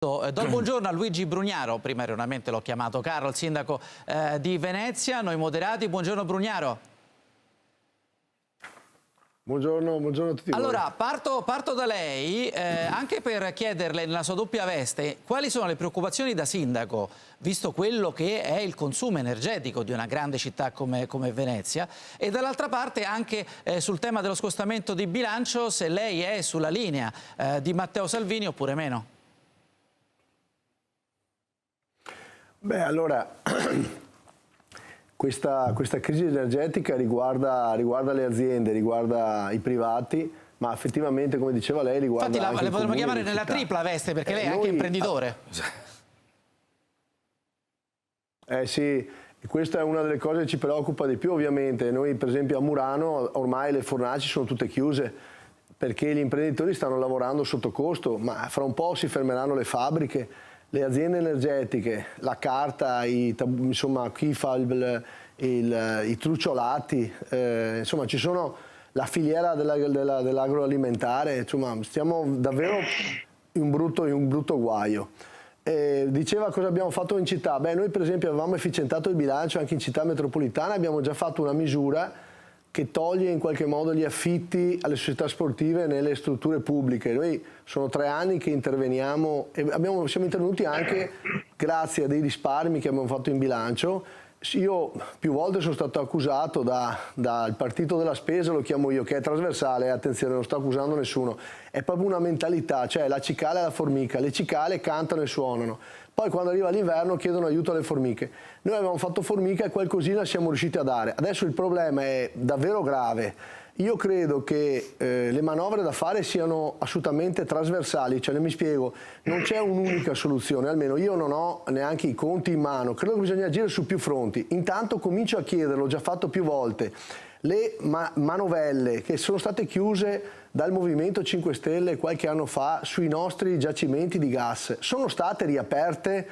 Do il buongiorno a Luigi Brugnaro, prima erroneamente l'ho chiamato Carlo, il sindaco di Venezia. Noi moderati, buongiorno Brugnaro. Buongiorno, buongiorno a tutti voi. Allora, parto da lei, anche per chiederle nella sua doppia veste quali sono le preoccupazioni da sindaco, visto quello che è il consumo energetico di una grande città come Venezia, e dall'altra parte anche sul tema dello scostamento di bilancio, se lei è sulla linea di Matteo Salvini oppure meno. Beh, allora, questa crisi energetica riguarda le aziende, riguarda i privati, ma effettivamente, come diceva lei, riguarda Infatti anche le potremmo chiamare le nella città. tripla veste, perché lei è anche imprenditore. Sì, e questa è una delle cose che ci preoccupa di più, ovviamente. Noi, per esempio, a Murano ormai le fornaci sono tutte chiuse, perché gli imprenditori stanno lavorando sotto costo, ma fra un po' si fermeranno le fabbriche. Le aziende energetiche, la carta, insomma, chi fa i trucciolati, insomma ci sono la filiera dell'agroalimentare, insomma stiamo davvero in un brutto guaio. Diceva cosa abbiamo fatto in città. Beh, noi per esempio avevamo efficientato il bilancio anche in città metropolitana, abbiamo già fatto una misura che toglie in qualche modo gli affitti alle società sportive nelle strutture pubbliche. Noi sono 3 anni che interveniamo e siamo intervenuti anche grazie a dei risparmi che abbiamo fatto in bilancio. Io più volte sono stato accusato dal partito della spesa, lo chiamo io, che è trasversale, attenzione, non sto accusando nessuno, è proprio una mentalità, cioè la cicala e la formica, le cicale cantano e suonano. Poi quando arriva l'inverno chiedono aiuto alle formiche. Noi avevamo fatto formica e qualcosina siamo riusciti a dare. Adesso il problema è davvero grave. Io credo che le manovre da fare siano assolutamente trasversali, cioè mi spiego, non c'è un'unica soluzione, almeno io non ho neanche i conti in mano, credo che bisogna agire su più fronti. Intanto comincio a chiederlo, ho già fatto più volte, le manovelle che sono state chiuse dal Movimento 5 Stelle qualche anno fa sui nostri giacimenti di gas sono state riaperte,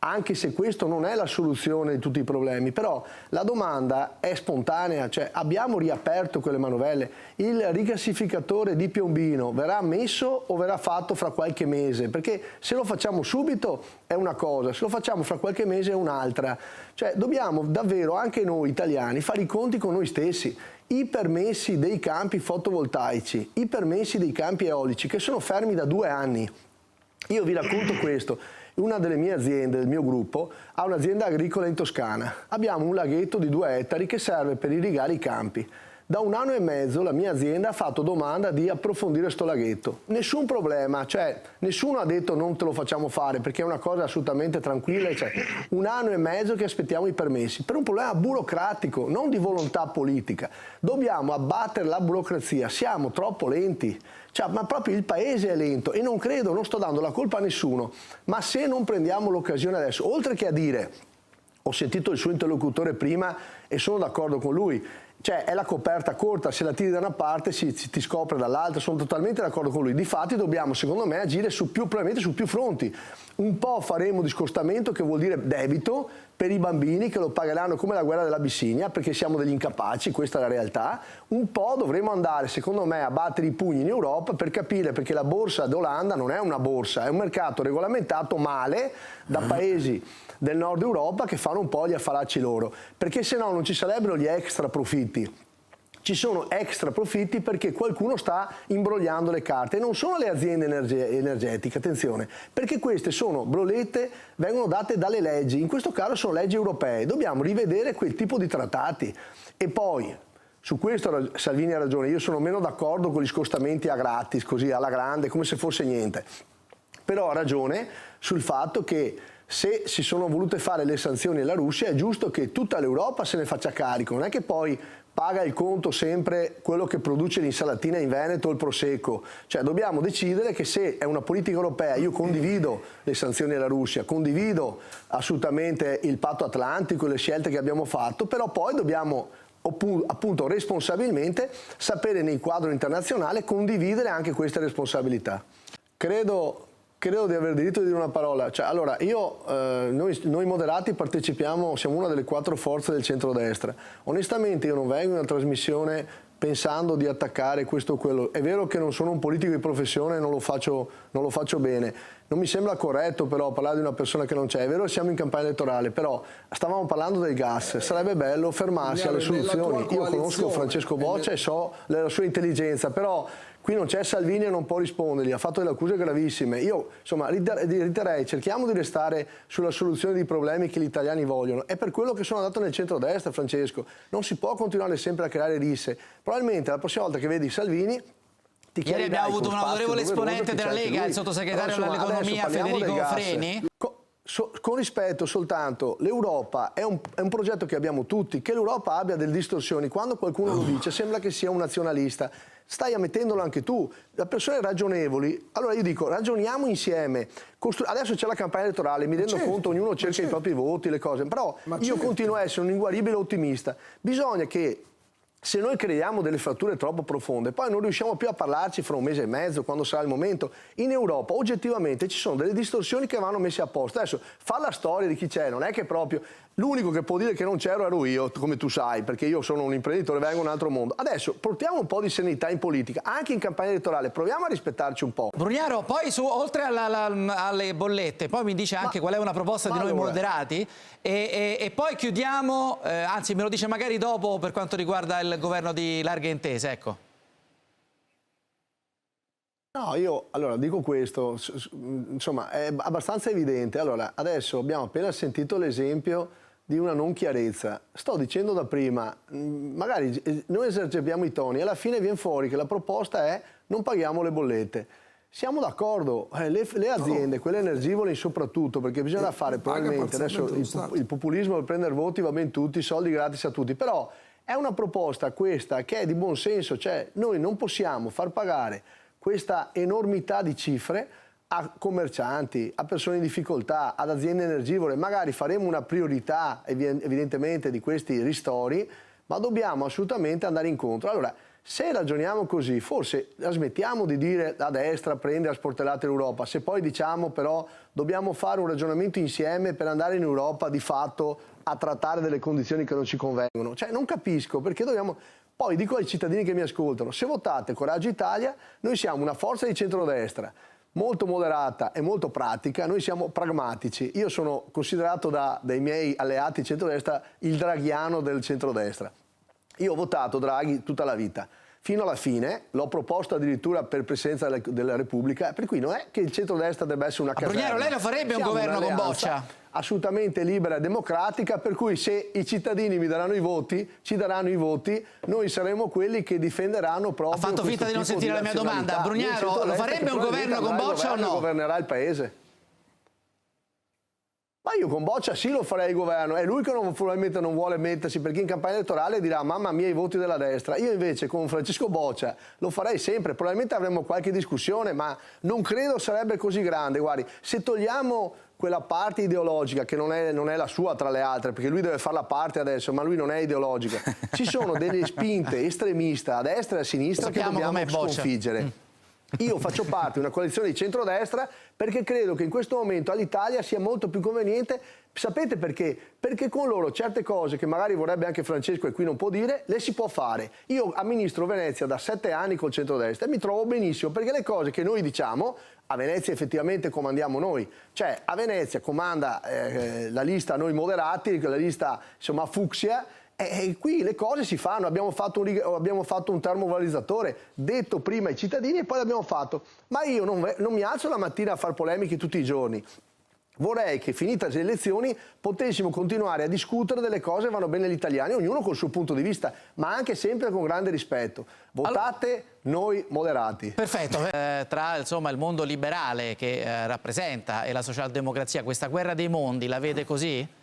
anche se questo non è la soluzione di tutti i problemi, però la domanda è spontanea, cioè abbiamo riaperto quelle manovelle, il rigassificatore di Piombino verrà messo o verrà fatto fra qualche mese? Perché se lo facciamo subito è una cosa, se lo facciamo fra qualche mese è un'altra, cioè dobbiamo davvero anche noi italiani fare i conti con noi stessi. I permessi dei campi fotovoltaici, i permessi dei campi eolici che sono fermi da 2 anni, io vi racconto questo. Una delle mie aziende, del mio gruppo, ha un'azienda agricola in Toscana. Abbiamo un laghetto di 2 ettari che serve per irrigare i campi. Da 1 anno e mezzo la mia azienda ha fatto domanda di approfondire sto laghetto. Nessun problema, cioè nessuno ha detto non te lo facciamo fare perché è una cosa assolutamente tranquilla. Cioè, 1 anno e mezzo che aspettiamo i permessi per un problema burocratico, non di volontà politica. Dobbiamo abbattere la burocrazia, siamo troppo lenti. Cioè, ma proprio il paese è lento e non credo, non sto dando la colpa a nessuno, ma se non prendiamo l'occasione adesso, oltre che a dire, ho sentito il suo interlocutore prima e sono d'accordo con lui, cioè è la coperta corta, se la tiri da una parte ti scopre dall'altra, sono totalmente d'accordo con lui. Difatti dobbiamo secondo me agire probabilmente su più fronti. Un po' faremo di scostamento, che vuol dire debito per i bambini che lo pagheranno come la guerra dell'Abissinia perché siamo degli incapaci, questa è la realtà. Un po' dovremo andare secondo me a battere i pugni in Europa per capire perché la borsa d'Olanda non è una borsa, è un mercato regolamentato male da paesi del nord Europa che fanno un po' gli affaracci loro, perché se no non ci sarebbero gli extra profitti. Ci sono extra profitti perché qualcuno sta imbrogliando le carte e non sono le aziende energetiche, attenzione, perché queste sono bollette, vengono date dalle leggi, in questo caso sono leggi europee, dobbiamo rivedere quel tipo di trattati. E poi, su questo Salvini ha ragione, io sono meno d'accordo con gli scostamenti a gratis, così alla grande, come se fosse niente, però ha ragione sul fatto che se si sono volute fare le sanzioni alla Russia è giusto che tutta l'Europa se ne faccia carico, non è che poi paga il conto sempre quello che produce l'insalatina in Veneto o il prosecco, cioè dobbiamo decidere che se è una politica europea, io condivido le sanzioni alla Russia, condivido assolutamente il patto atlantico e le scelte che abbiamo fatto, però poi dobbiamo appunto responsabilmente sapere nel quadro internazionale condividere anche queste responsabilità. Credo di aver diritto di dire una parola. Cioè, allora, noi moderati partecipiamo, siamo una delle 4 forze del centrodestra. Onestamente io non vengo in una trasmissione pensando di attaccare questo o quello. È vero che non sono un politico di professione, non lo faccio bene. non mi sembra corretto però parlare di una persona che non c'è. È vero che siamo in campagna elettorale, però stavamo parlando del gas, sarebbe bello fermarsi alle soluzioni. Io conosco Francesco Boccia e so la sua intelligenza, però qui non c'è Salvini e non può rispondergli, ha fatto delle accuse gravissime. Io insomma riterrei, cerchiamo di restare sulla soluzione dei problemi che gli italiani vogliono. È per quello che sono andato nel centrodestra, Francesco. Non si può continuare sempre a creare risse. Probabilmente la prossima volta che vedi Salvini ieri abbiamo avuto un autorevole esponente della Lega, il sottosegretario all'economia Federico Freni. Con rispetto soltanto, l'Europa è un progetto che abbiamo tutti, che l'Europa abbia delle distorsioni, quando qualcuno lo dice sembra che sia un nazionalista, stai ammettendolo anche tu, da persone ragionevoli. Allora io dico, ragioniamo insieme, adesso c'è la campagna elettorale, mi rendo conto, ognuno cerca i propri voti, le cose, però io continuo a essere un inguaribile ottimista, bisogna che se noi creiamo delle fratture troppo profonde, poi non riusciamo più a parlarci fra un mese e mezzo, quando sarà il momento. In Europa oggettivamente ci sono delle distorsioni che vanno messe a posto. Adesso fa la storia di chi c'è, non è che proprio l'unico che può dire che non c'ero ero io, come tu sai, perché io sono un imprenditore, vengo da un altro mondo. Adesso portiamo un po' di serenità in politica, anche in campagna elettorale, proviamo a rispettarci un po'. Brugnaro, poi oltre alle bollette, poi mi dice anche qual è una proposta di noi moderati e poi chiudiamo, anzi me lo dice magari dopo per quanto riguarda il governo di larghe intese, ecco. No, io allora dico questo, insomma è abbastanza evidente. Allora, adesso abbiamo appena sentito l'esempio di una non chiarezza. Sto dicendo da prima, magari noi esercitiamo i toni, alla fine viene fuori che la proposta è non paghiamo le bollette. Siamo d'accordo, le aziende, quelle energivore soprattutto, perché bisogna fare probabilmente, adesso il populismo per prendere voti va bene tutti, soldi gratis a tutti, però è una proposta questa che è di buon senso, cioè noi non possiamo far pagare questa enormità di cifre a commercianti, a persone in difficoltà, ad aziende energivore. Magari faremo una priorità evidentemente di questi ristori, ma dobbiamo assolutamente andare incontro. Allora, se ragioniamo così, forse la smettiamo di dire la destra prende a sportellate l'Europa, se poi diciamo però dobbiamo fare un ragionamento insieme per andare in Europa di fatto a trattare delle condizioni che non ci convengono. Cioè non capisco perché dobbiamo... Poi dico ai cittadini che mi ascoltano, se votate Coraggio Italia, noi siamo una forza di centrodestra, molto moderata e molto pratica, noi siamo pragmatici. Io sono considerato dai miei alleati di centrodestra il draghiano del centrodestra. Io ho votato Draghi tutta la vita, fino alla fine, l'ho proposto addirittura per presidenza della Repubblica, per cui non è che il centrodestra debba essere una caserma. Brugnaro, lei lo farebbe un governo con Boccia? Assolutamente libera e democratica, per cui se i cittadini mi daranno i voti, ci daranno i voti, noi saremo quelli che difenderanno proprio. Ha fatto finta di non sentire la mia domanda. Brugnaro, lo farebbe un governo con Boccia o no? Governerà il paese. Ma io con Boccia sì lo farei il governo, è lui che probabilmente non vuole mettersi, perché in campagna elettorale dirà mamma mia i voti della destra. Io invece con Francesco Boccia lo farei sempre, probabilmente avremo qualche discussione, ma non credo sarebbe così grande. Guardi, se togliamo quella parte ideologica che non è la sua tra le altre, perché lui deve fare la parte adesso, ma lui non è ideologico, ci sono delle spinte estremiste a destra e a sinistra che dobbiamo sconfiggere. Io faccio parte di una coalizione di centrodestra perché credo che in questo momento all'Italia sia molto più conveniente. Sapete perché? Perché con loro certe cose che magari vorrebbe anche Francesco e qui non può dire, le si può fare. Io amministro Venezia da 7 anni col centrodestra e mi trovo benissimo perché le cose che noi diciamo a Venezia effettivamente comandiamo noi. Cioè a Venezia comanda la lista noi moderati, la lista insomma fucsia. E qui le cose si fanno, abbiamo fatto un termovalorizzatore detto prima ai cittadini e poi l'abbiamo fatto. Ma io non mi alzo la mattina a fare polemiche tutti i giorni. Vorrei che finite le elezioni potessimo continuare a discutere delle cose che vanno bene agli italiani, ognuno col suo punto di vista, ma anche sempre con grande rispetto. Votate noi moderati. Perfetto, tra insomma, il mondo liberale che rappresenta e la socialdemocrazia, questa guerra dei mondi la vede così?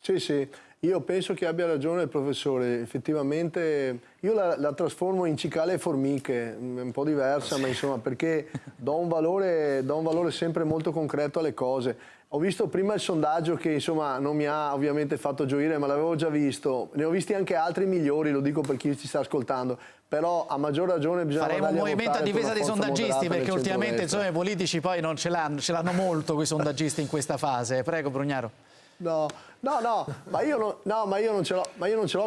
Sì, sì, io penso che abbia ragione il professore, effettivamente io la trasformo in cicale e formiche, un po' diversa, ma insomma perché do un valore sempre molto concreto alle cose. Ho visto prima il sondaggio che insomma non mi ha ovviamente fatto gioire, ma l'avevo già visto, ne ho visti anche altri migliori, lo dico per chi ci sta ascoltando, però a maggior ragione bisogna faremo un movimento a difesa dei sondaggisti perché ultimamente insomma, i politici poi non ce l'hanno molto quei sondaggisti in questa fase. Prego Brugnaro. No, ma io non ce l'ho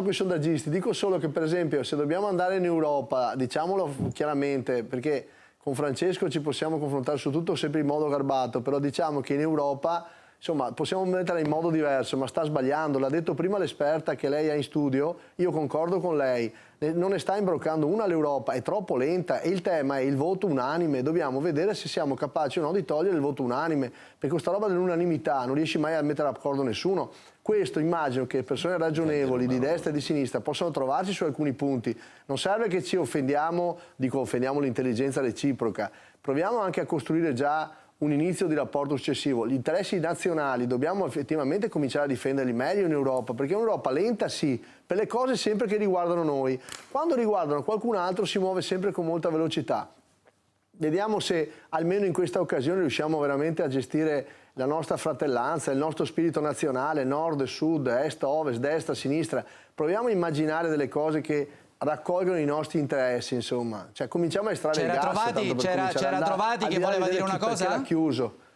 con i sondaggisti, dico solo che per esempio se dobbiamo andare in Europa, diciamolo chiaramente, perché con Francesco ci possiamo confrontare su tutto sempre in modo garbato, però diciamo che in Europa insomma, possiamo metterla in modo diverso, ma sta sbagliando. L'ha detto prima l'esperta che lei ha in studio, io concordo con lei. Non ne sta imbroccando una l'Europa, è troppo lenta e il tema è il voto unanime. Dobbiamo vedere se siamo capaci o no di togliere il voto unanime, perché questa roba dell'unanimità non riesci mai a mettere d'accordo nessuno. Questo immagino che persone ragionevoli di destra e di sinistra possano trovarci su alcuni punti. Non serve che ci offendiamo, dico offendiamo l'intelligenza reciproca. Proviamo anche a costruire già un inizio di rapporto successivo. Gli interessi nazionali dobbiamo effettivamente cominciare a difenderli meglio in Europa, perché è un'Europa lenta sì, per le cose sempre che riguardano noi. Quando riguardano qualcun altro si muove sempre con molta velocità. Vediamo se almeno in questa occasione riusciamo veramente a gestire la nostra fratellanza, il nostro spirito nazionale, nord, sud, est, ovest, destra, sinistra. Proviamo a immaginare delle cose che raccolgono i nostri interessi, insomma. Cioè, cominciamo a estrarre il gas. C'era Trovati che voleva dire una cosa? Era chiuso.